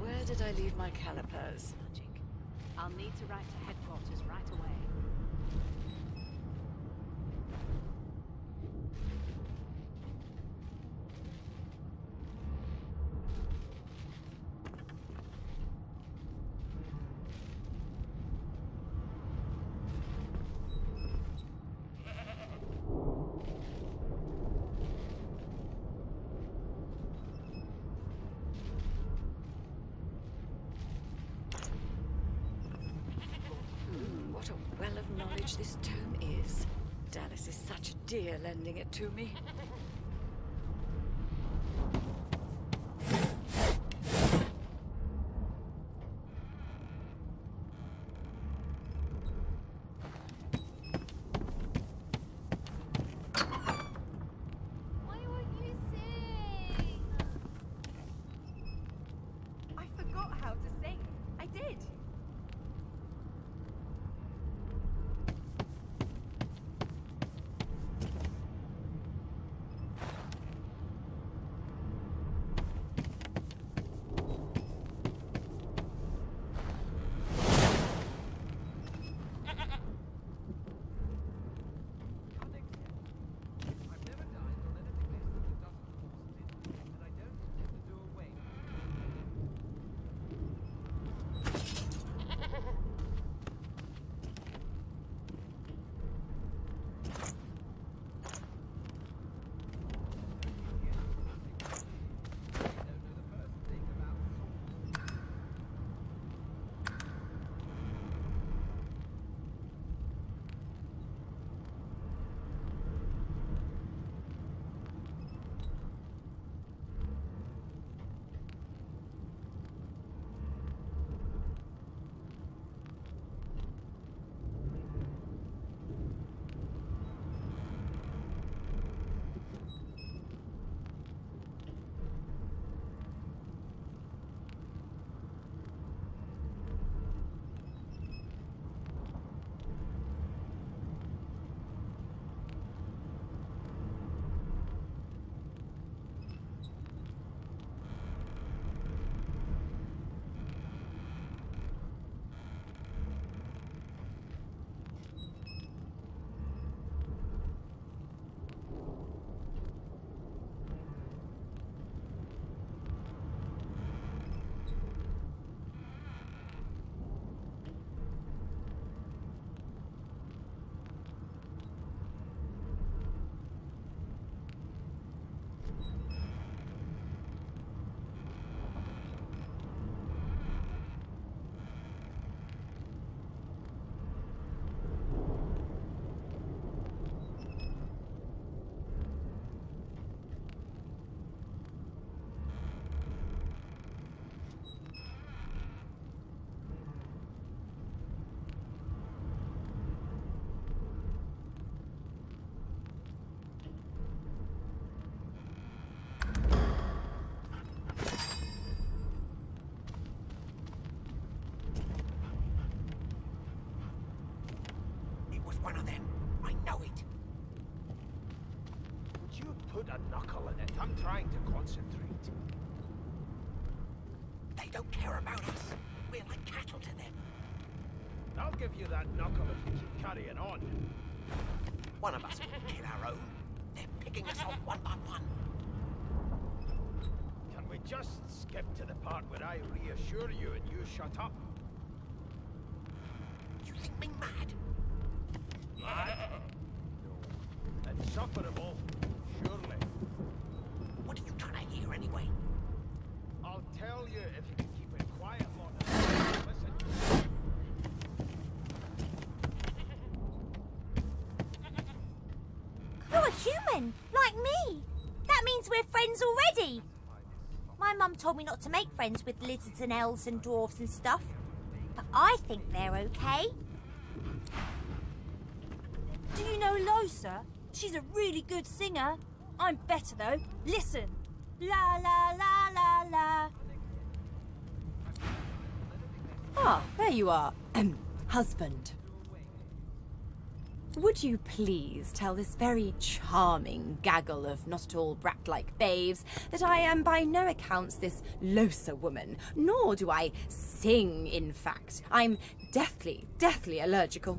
Where did I leave my calipers? Magic. I'll need to write to headquarters right away. What a well of knowledge this tome is. Dallas is such a dear lending it to me. Why won't you sing? I forgot how to sing. I did. trying to concentrate. They don't care about us. We're like cattle to them. I'll give you that knuckle if you keep carrying on. One of us will kill our own. They're picking us off one by one. Can we just skip to the part where I reassure you and you shut up? You think me mad? Mad? No. Insufferable, surely. What are you trying to hear anyway? I'll tell you if you can keep it quiet long enough. Listen. You're a human, like me. That means we're friends already. My mum told me not to make friends with lizards and elves and dwarves and stuff. But I think they're okay. Do you know Losa? She's a really good singer. I'm better though. Listen. La la la la la. Ah, there you are. Husband. Would you please tell this very charming gaggle of not at all brat-like babes that I am by no accounts this Losa woman, nor do I sing, in fact. I'm deathly allergical.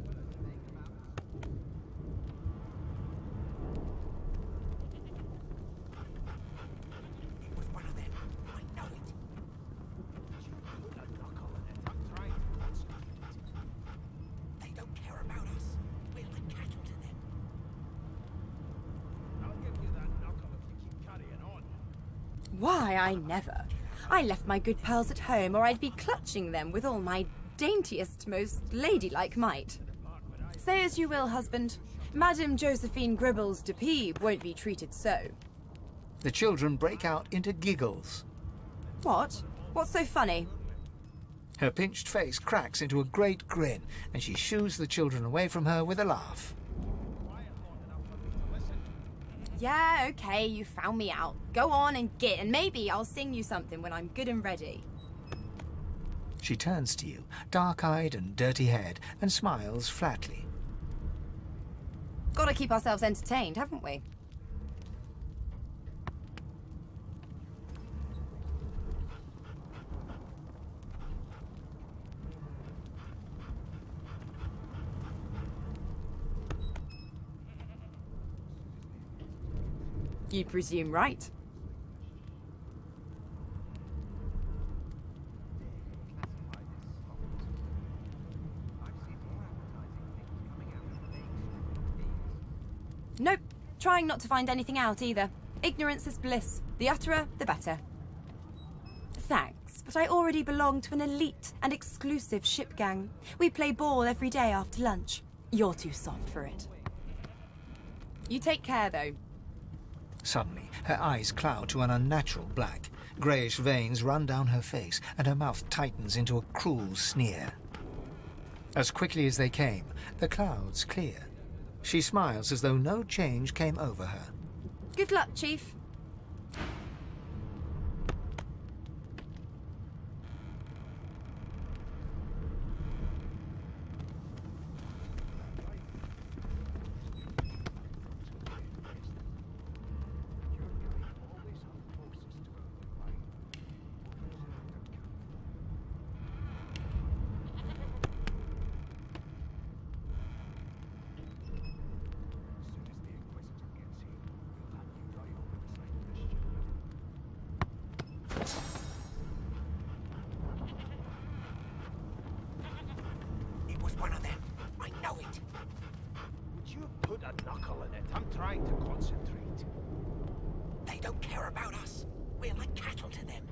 It was one of them. I know it. Put a knuckle in it. I'm trying to concentrate. They don't care about us. We're like cattle to them. I'll give you that knuckle if you keep carrying on. Why, I never. I left my good pals at home, or I'd be clutching them with all my daintiest, most ladylike might. Say as you will, husband. Madame Josephine Gribbles de Peeb won't be treated so. The children break out into giggles. What? What's so funny? Her pinched face cracks into a great grin, and she shoos the children away from her with a laugh. Yeah, okay, you found me out. Go on and git, and maybe I'll sing you something when I'm good and ready. She turns to you, dark-eyed and dirty-haired, and smiles flatly. Gotta keep ourselves entertained, haven't we? You presume right. Nope. Trying not to find anything out either. Ignorance is bliss. The utterer, the better. Thanks, but I already belong to an elite and exclusive ship gang. We play ball every day after lunch. You're too soft for it. You take care, though. Suddenly, her eyes cloud to an unnatural black. Greyish veins run down her face, and her mouth tightens into a cruel sneer. As quickly as they came, the clouds clear. She smiles as though no change came over her. Good luck, Chief. It was one of them. I know it. Would you put a knuckle in it? I'm trying to concentrate. They don't care about us. We're like cattle to them.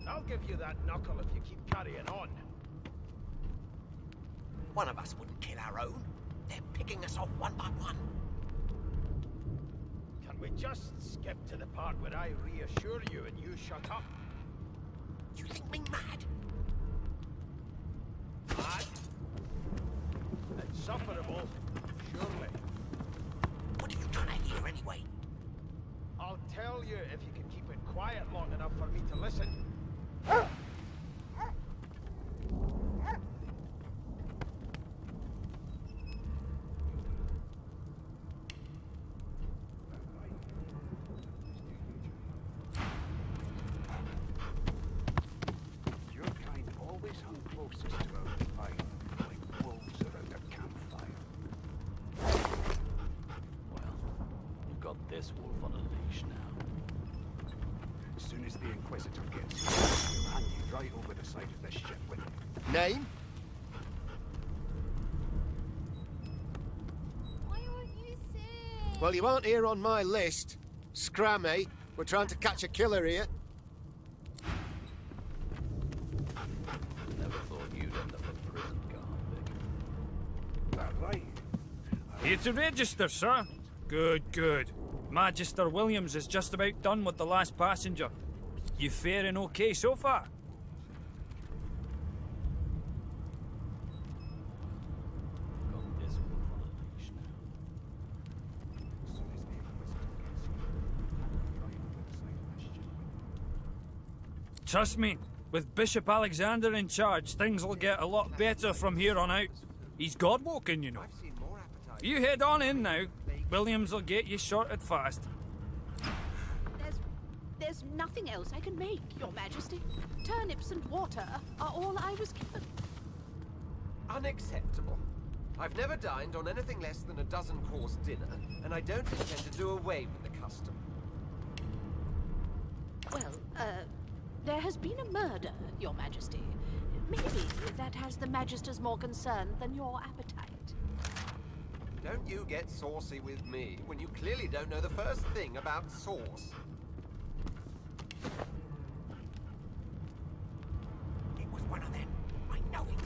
I'll give you that knuckle if you keep carrying on. One of us wouldn't kill our own. They're picking us off one by one. Can we just skip to the part where I reassure you and you shut up? You think me mad? Mad? Insufferable, surely. What are you trying to hear anyway? I'll tell you if you can keep it quiet long enough for me to listen. As soon as the Inquisitor gets here, he'll hand you right over the side of this ship with him. Name? Why aren't you sick? Well, you aren't here on my list. Scram, eh? We're trying to catch a killer here. Never thought you'd end up in prison, That right? Here to register, sir. Good, good. Magister Williams is just about done with the last passenger. You faring okay so far? Trust me, with Bishop Alexander in charge, things will get a lot better from here on out. He's God-woken, you know. You head on in now. Williams will get you sorted fast. There's nothing else I can make, Your Majesty. Turnips and water are all I was given. Unacceptable. I've never dined on anything less than a dozen-course dinner, and I don't intend to do away with the custom. Well, there has been a murder, Your Majesty. Maybe that has the Magisters more concerned than your appetite. Don't you get saucy with me when you clearly don't know the first thing about sauce. It was one of them. I know it.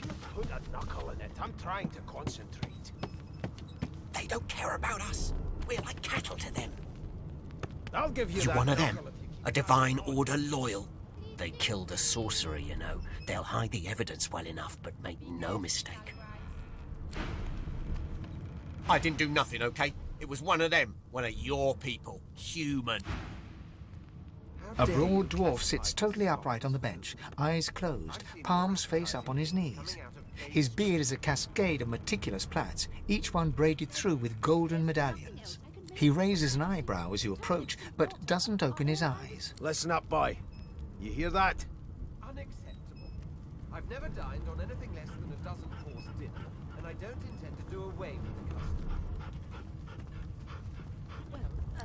You put a knuckle in it. I'm trying to concentrate. They don't care about us. We're like cattle to them. I'll give you You that. one of them? A Divine Order loyal? They killed a sorcerer, you know. They'll hide the evidence well enough, but make no mistake. I didn't do nothing, okay? It was one of them. One of your people. Human. A broad dwarf sits totally upright on the bench, eyes closed, palms face up on his knees. His beard is a cascade of meticulous plaits, each one braided through with golden medallions. He raises an eyebrow as you approach, but doesn't open his eyes. Listen up, boy. You hear that? Unacceptable. I've never dined on anything less than a dozen-course dinner, and I don't intend to do away with the custom.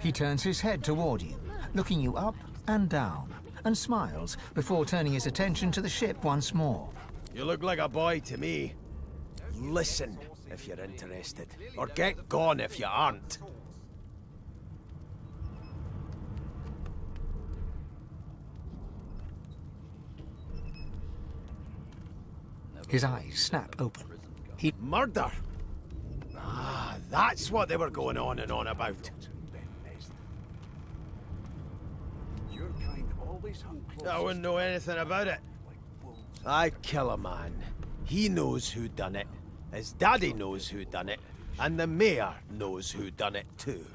He turns his head toward you, looking you up and down, and smiles before turning his attention to the ship once more. You look like a boy to me. Listen if you're interested, or get gone if you aren't. His eyes snap open. He... Murder? Ah, that's what they were going on and on about. Your kind always hung close. I wouldn't know anything about it. I kill a man. He knows who done it. His daddy knows who done it. And the mayor knows who done it too.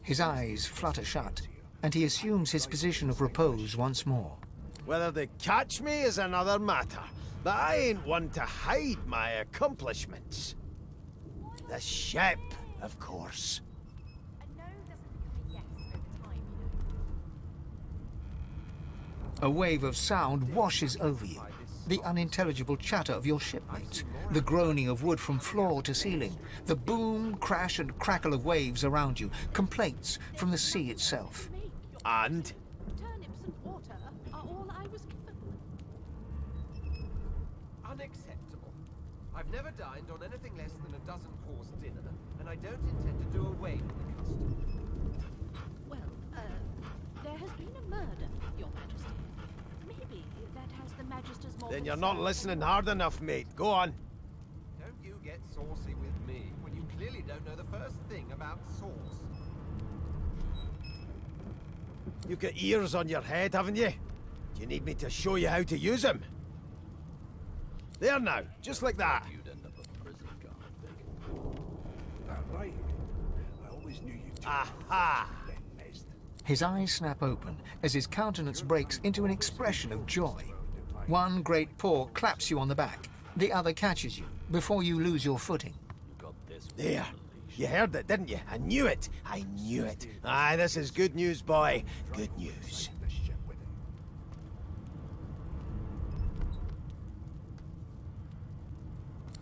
His eyes flutter shut, and he assumes his position of repose once more. Whether they catch me is another matter. But I ain't one to hide my accomplishments. The ship, of course. A wave of sound washes over you. The unintelligible chatter of your shipmates, the groaning of wood from floor to ceiling, the boom, crash and crackle of waves around you, complaints from the sea itself. And? Turnips and water are all I was given. Unacceptable. I've never dined on anything less than a dozen-course dinner, and I don't intend to do away with the custom. Well, there has been a murder, Your Majesty. Maybe that has the Magisters more... Then you're not listening hard enough, mate. Go on. Don't you get saucy with me when you clearly don't know the first thing about sauce. You've got ears on your head, haven't you? Do you need me to show you how to use them? There now, just like that. You'd end up in prison, That right? I always knew you'd... Aha! His eyes snap open as his countenance breaks into an expression of joy. One great paw claps you on the back. The other catches you before you lose your footing. There. You heard it, didn't you? I knew it. I knew it. Aye, this is good news, boy. Good news.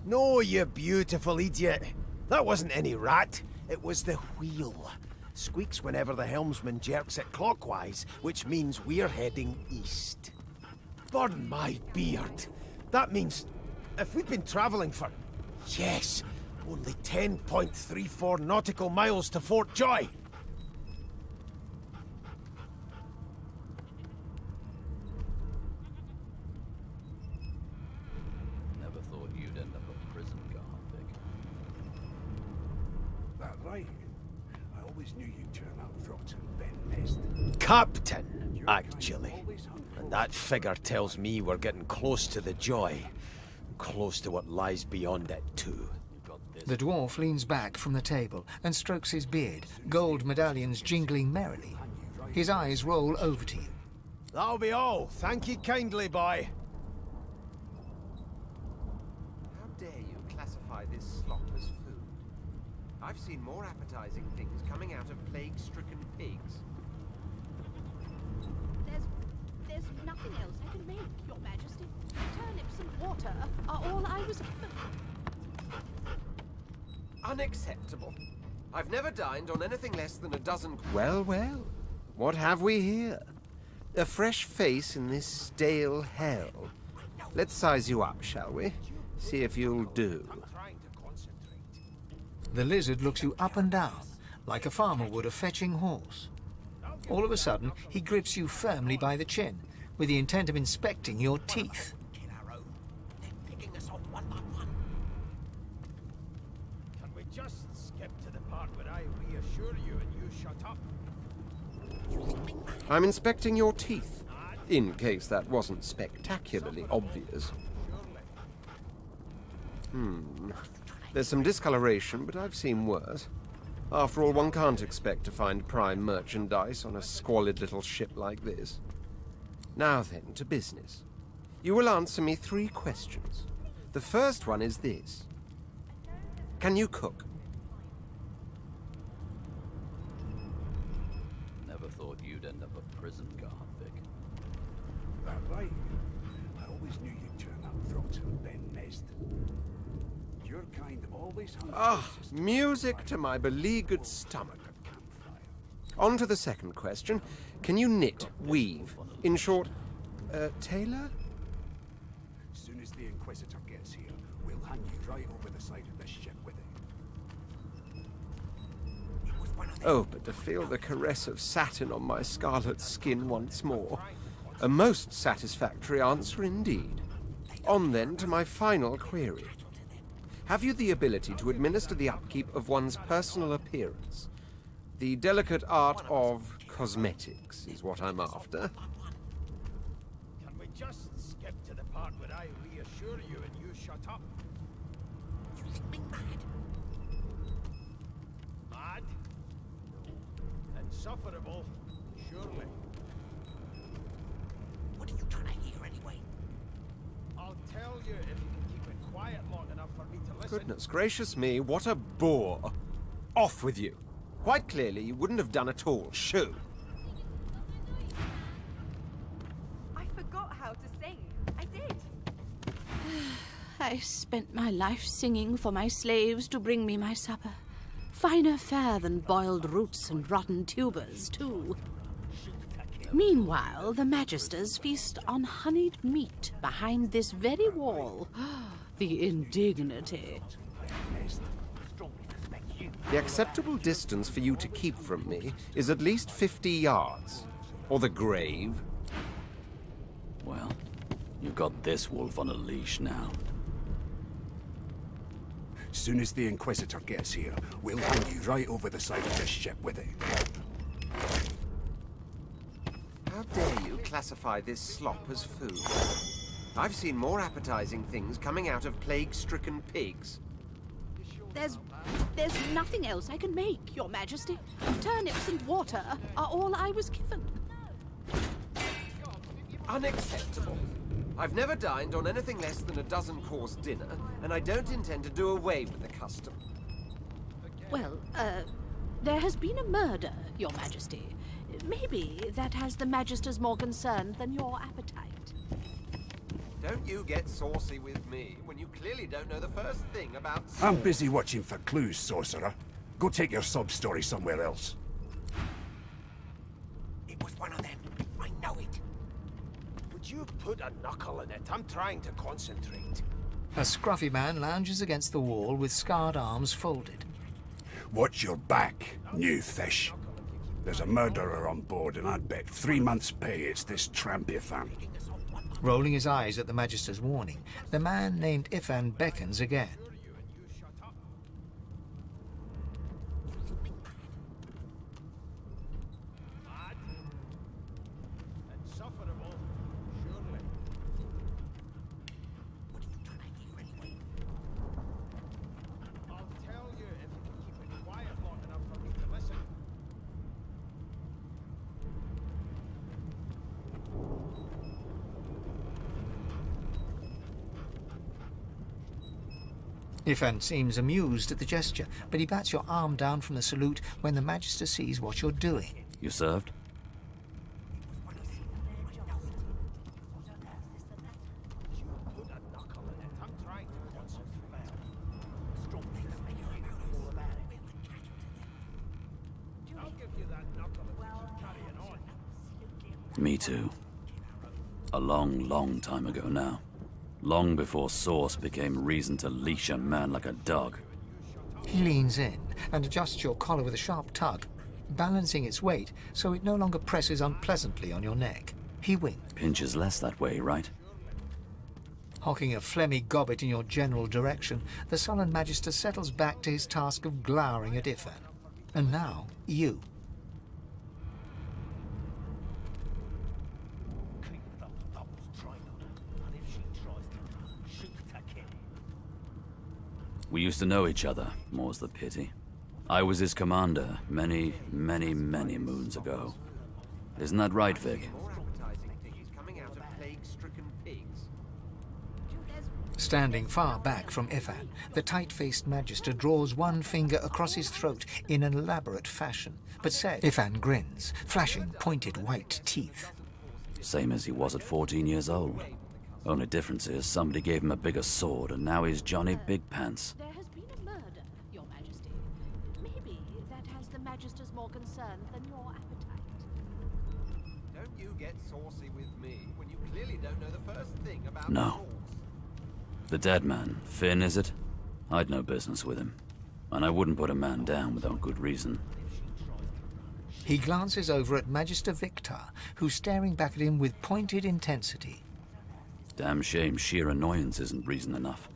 No, you beautiful idiot. That wasn't any rat. It was the wheel. Squeaks whenever the helmsman jerks it clockwise, which means we're heading east. Burn my beard. That means if we'd been travelling for, yes, only 10.34 nautical miles to Fort Joy. Never thought you'd end up a prison guard, Vic. That right? I always knew you'd turn out rotten, Ben Nest. Captain, actually. And that figure tells me we're getting close to the Joy. Close to what lies beyond it, too. The dwarf leans back from the table and strokes his beard, gold medallions jingling merrily. His eyes roll over to you. That'll be all. Thank you kindly, boy. How dare you classify this slop as food? I've seen more appetizing things coming out of plague-stricken pigs. There's nothing else I can make, Your Majesty. Turnips and water are all I was given. Unacceptable. I've never dined on anything less than a dozen... Well, well. What have we here? A fresh face in this stale hell. Let's size you up, shall we? See if you'll do. The lizard looks you up and down, like a farmer would a fetching horse. All of a sudden, he grips you firmly by the chin, with the intent of inspecting your teeth. Can we just skip to the part where I reassure you and you shut up? I'm inspecting your teeth, in case that wasn't spectacularly obvious. There's some discoloration, but I've seen worse. After all, one can't expect to find prime merchandise on a squalid little ship like this. Now then, to business. You will answer me 3 questions. The first one is this. Can you cook? Never thought you'd end up a prison guard, Vic. That right? I always knew you'd turn out rotten, Ben Nest. Your kind always hungry. Ah, music to my beleaguered stomach. On to the second question. Can you knit, weave? In short, tailor? As soon as the Inquisitor gets here, we'll hand you right over the side of this ship with it. Oh, but to feel the caress of satin on my scarlet skin once more. A most satisfactory answer indeed. On then to my final query. Have you the ability to administer the upkeep of one's personal appearance? The delicate art of cosmetics is what I'm after. Can we just skip to the part where I reassure you and you shut up? You think me mad? Mad? No. Insufferable? Surely. What are you trying to hear anyway? I'll tell you if you can keep it quiet long enough for me to listen. Goodness gracious me, what a bore. Off with you. Quite clearly, you wouldn't have done at all. Shoo. I forgot how to sing. I did. I spent my life singing for my slaves to bring me my supper. Finer fare than boiled roots and rotten tubers, too. Meanwhile, the Magisters feast on honeyed meat behind this very wall. The indignity. The acceptable distance for you to keep from me is at least 50 yards. Or the grave. Well, you've got this wolf on a leash now. As soon as the Inquisitor gets here, we'll hand you right over the side of this ship with it. How dare you classify this slop as food? I've seen more appetizing things coming out of plague-stricken pigs. There's nothing else I can make, Your Majesty. Turnips and water are all I was given. Unacceptable. I've never dined on anything less than a dozen-course dinner, and I don't intend to do away with the custom. Well, there has been a murder, Your Majesty. Maybe that has the Magisters more concerned than your appetite. Don't you get saucy with me when you clearly don't know the first thing about... I'm busy watching for clues, sorcerer. Go take your sub-story somewhere else. It was one of them. I know it. Would you put a knuckle in it? I'm trying to concentrate. A scruffy man lounges against the wall with scarred arms folded. Watch your back, new fish. There's a murderer on board, and I'd bet 3 months' pay it's this tramp Ifan. Rolling his eyes at the Magister's warning, the man named Ifan beckons again. Insufferable, surely. I'll tell you if you can keep it quiet long enough for me to listen. Ifan seems amused at the gesture, but he bats your arm down from the salute when the Magister sees what you're doing. You served? Me too. A long, long time ago now. Long before Source became reason to leash a man like a dog. He leans in and adjusts your collar with a sharp tug, balancing its weight so it no longer presses unpleasantly on your neck. He winks. Pinches less that way, right? Hocking a phlegmy gobbet in your general direction, the sullen Magister settles back to his task of glowering at Ifan. And now, you. We used to know each other, more's the pity. I was his commander many, many, many moons ago. Isn't that right, Vic? Standing far back from Ifan, the tight-faced Magister draws one finger across his throat in an elaborate fashion, but said Ifan grins, flashing pointed white teeth. Same as he was at 14 years old. Only difference is somebody gave him a bigger sword, and now he's Johnny Big Pants. There has been a murder, Your Majesty. Maybe that has the Magister's more concern than your appetite. Don't you get saucy with me when you clearly don't know the first thing about No. The dead man, Finn, is it? I'd no business with him. And I wouldn't put a man down without good reason. He glances over at Magister Victor, who's staring back at him with pointed intensity. Damn shame sheer annoyance isn't reason enough.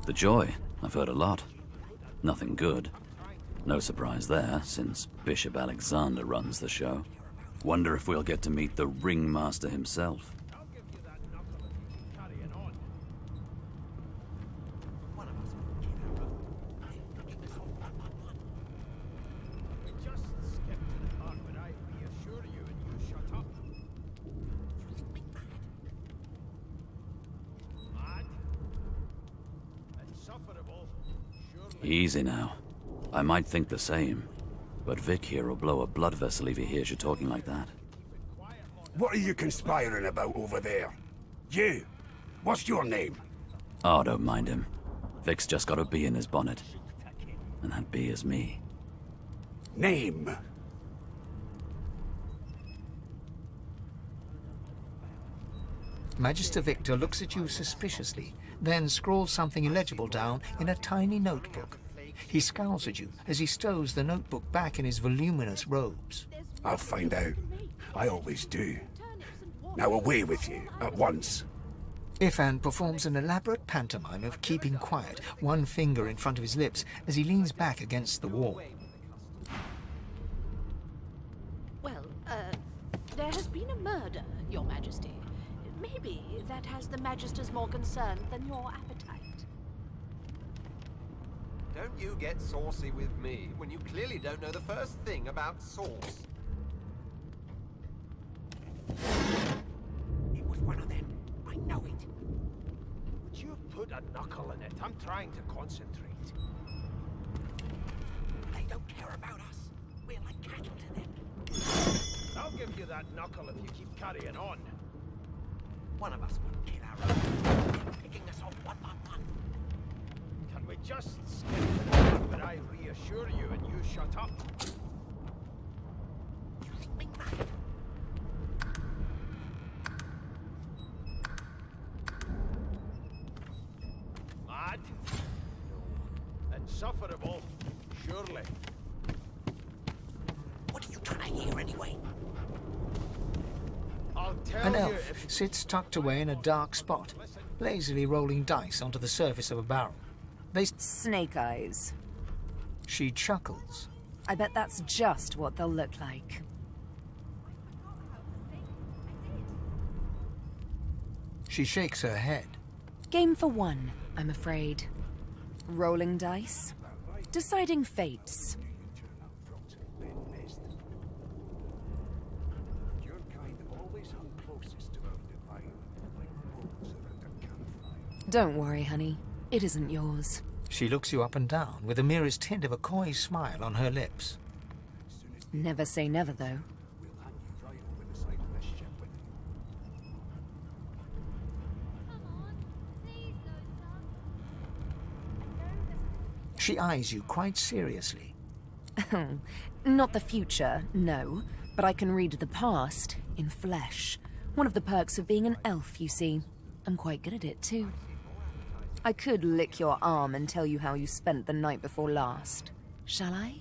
The Joy, I've heard a lot. Nothing good. No surprise there, since Bishop Alexander runs the show. Wonder if we'll get to meet the ringmaster himself. Easy now. I might think the same, but Vic here will blow a blood vessel if he hears you talking like that. What are you conspiring about over there? You! What's your name? Oh, don't mind him. Vic's just got a bee in his bonnet. And that bee is me. Name? Magister Victor looks at you suspiciously, then scrawls something illegible down in a tiny notebook. He scowls at you as he stows the notebook back in his voluminous robes. I'll find out. I always do. Now away with you, at once. Ifan performs an elaborate pantomime of keeping quiet, one finger in front of his lips as he leans back against the wall. Well, there has been a murder, Your Majesty. Maybe that has the Magister's more concern than your appetite. Don't you get saucy with me when you clearly don't know the first thing about sauce. It was one of them. I know it. Would you put a knuckle in it? I'm trying to concentrate. They don't care about us. We're like cattle to them. I'll give you that knuckle if you keep carrying on. One of us would kill our own. picking us off one by one. Can we just skip to the part where I reassure you and you shut up? You think me mad? Mad? No. Insufferable? Surely. What are you trying to hear anyway? I'll tell An you elf if... sits tucked away in a dark spot, lazily rolling dice onto the surface of a barrel. Snake eyes. She chuckles. I bet that's just what they'll look like. She shakes her head. Game for one, I'm afraid. Rolling dice. Deciding fates. Your kind always hung closest to our divine, like wolves around a campfire. Don't worry, honey. It isn't yours. She looks you up and down with the merest hint of a coy smile on her lips. Never say never, though. We'll hang you right over the side of this ship with you. She eyes you quite seriously. Not the future, no. But I can read the past in flesh. One of the perks of being an elf, you see. I'm quite good at it, too. I could lick your arm and tell you how you spent the night before last. Shall I?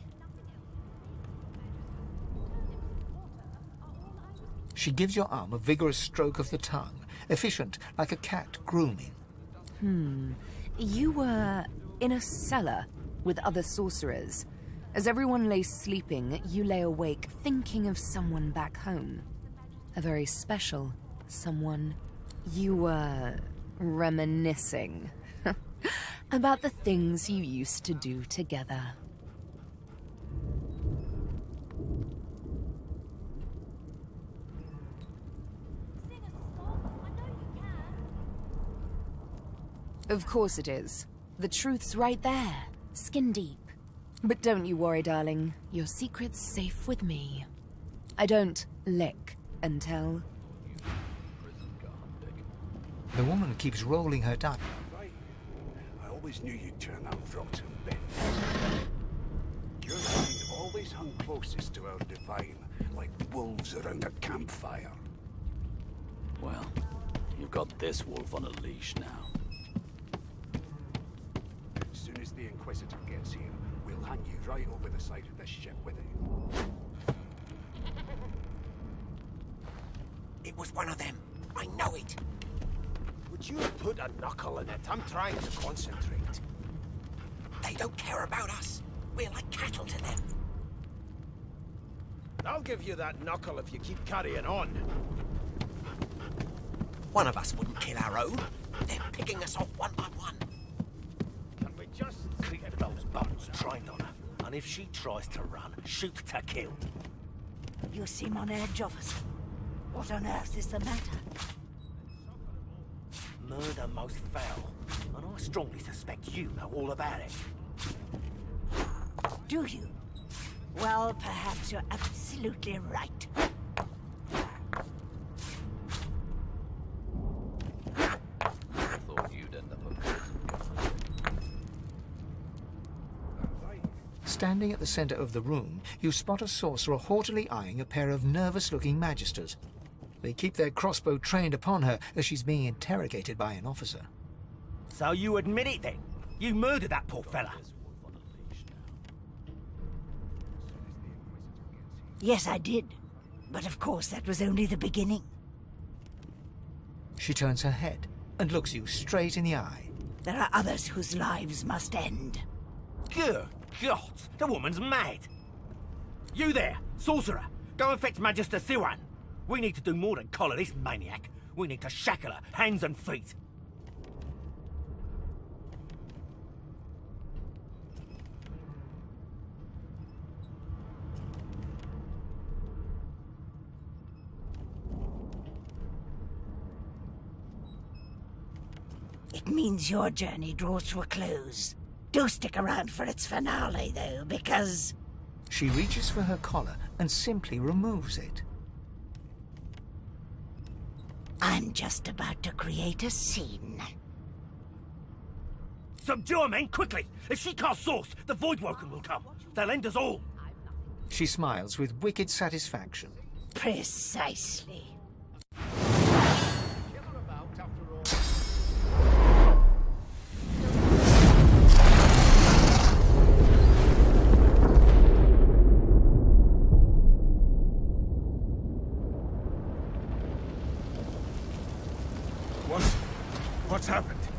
She gives your arm a vigorous stroke of the tongue, efficient like a cat grooming. You were in a cellar with other sorcerers. As everyone lay sleeping, you lay awake thinking of someone back home. A very special someone. You were reminiscing about the things you used to do together. Of course it is. The truth's right there, skin deep. But don't you worry, darling. Your secret's safe with me. I don't lick and tell. The woman keeps rolling her dice. Right. I always knew you'd turn out rotten, Ben. Your kind always hung closest to our divine, like wolves around a campfire. Well, you've got this wolf on a leash now. As soon as the Inquisitor gets here, we'll hang you right over the side of this ship with it. It was one of them. I know it. Would you put a knuckle in it? I'm trying to concentrate. They don't care about us. We're like cattle to them. I'll give you that knuckle if you keep carrying on. One of us wouldn't kill our own. They're picking us off one by one. Can we just... Keep those buttons trained on her, and if she tries to run, shoot to kill. You seem on edge of us. What on earth is the matter? Murder most foul, and I strongly suspect you know all about it. Do you? Well, perhaps you're absolutely right. Thought you'd end up a prison. Standing at the center of the room, you spot a sorcerer haughtily eyeing a pair of nervous-looking magisters. They keep their crossbow trained upon her as she's being interrogated by an officer. So you admit it then? You murdered that poor fella? Yes, I did. But of course, that was only the beginning. She turns her head and looks you straight in the eye. There are others whose lives must end. Good God, the woman's mad. You there, sorcerer, go and fetch Magister Siwan. We need to do more than collar this maniac. We need to shackle her, hands and feet. It means your journey draws to a close. Do stick around for its finale, though, because... She reaches for her collar and simply removes it. I'm just about to create a scene. Subdue her men, quickly! If she casts Source, the Voidwoken will come. They'll end us all. She smiles with wicked satisfaction. Precisely. What's happened?